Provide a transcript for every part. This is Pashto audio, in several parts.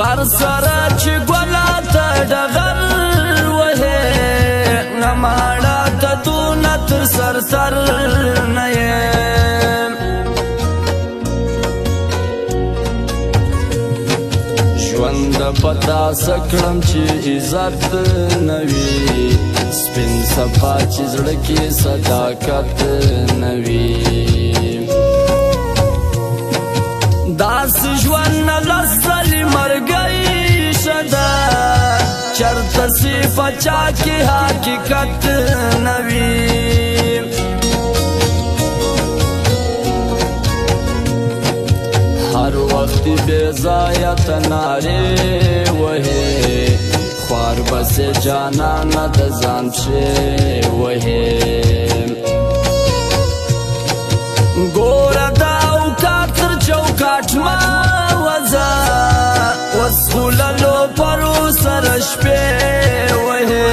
غر سره چې ګولا ته ډغر وهې نه ماړه ته دونه تر سر سر نه یې ژوند پتا سکړم چې عزت نه وي سپین صفا چې زړه کې صداقت نه وي داس ژوند نه لسلې مرګی شده چرته صفت چا کې حقیقت نه وي هر وخت بې ځایه نارې وهې خوار بسې جانانه د ځان پښې وهې ګوره دا اوقات تر چوکاټ مه وځه اوس خو له لوپرو سره شپې وهې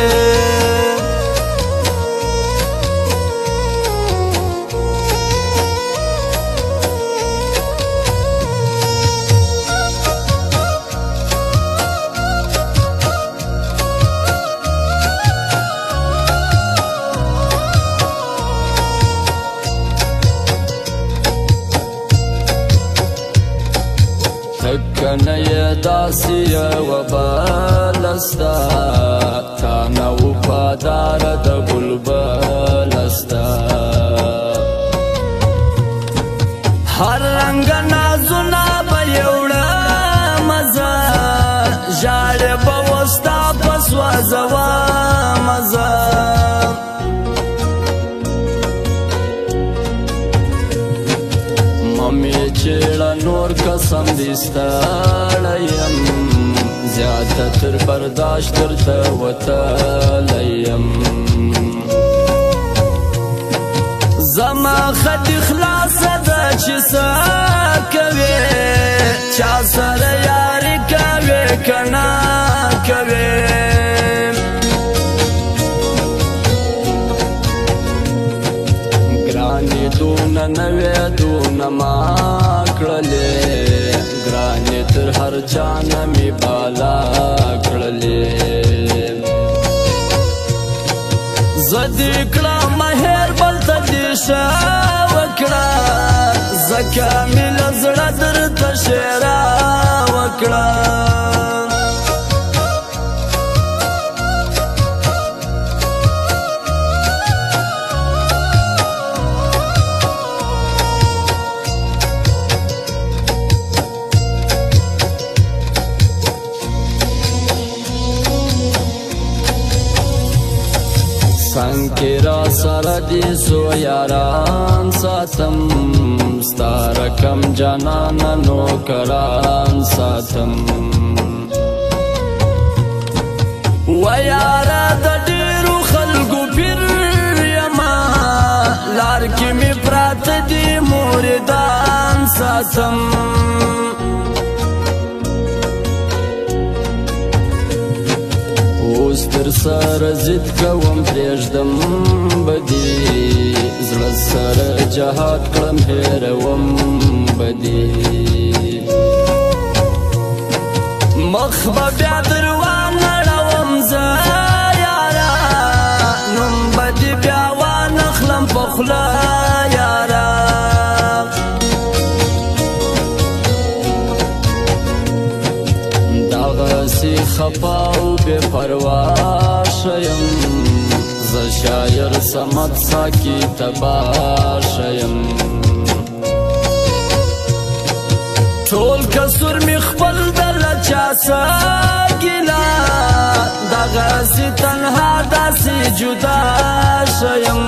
کنه یې داسې یوه بله سته تا نه وفاداره د بلبله سته هر رنګه نازونه به یې وړمه زه ژاړې به اوس ستا په سوځومه زه مې چېړه نور قسم دې ستړی یم زیاته تر برداشت درته وتلی یم زما خط خلاصه ده چې څه کوې چا سره یاري کوې که نه کوې ګرانې دونه نه وې دونه ما کړلې ګرانې تر هر چا نه مې بالا کړلې زه دې کړم هېر بل ته دې ښه وکړه ځکه مې له زړه درته ښېرا وکړه څنګ کې را سره دې څو یاران ساتم ستا رقم جانانه نوکران ساتم و یاره د ډېرو خلکو پیر یمه لار کې مې پراته دي موریدان ساتم اوس تر سره ضد کوم پرېږدم به دې زړه سره جهاد کړم هېروم به دې مخ به بیا در وانړوم زه یاره نوم به دې بیا وانخلم په خوله یاره دغسې خفا او بې پروا شیم زه شاعر صمد ساکي تبا شیم ټول کسور مې خپل د له چا څه ګیله دغسې تنها داسې جدا شیم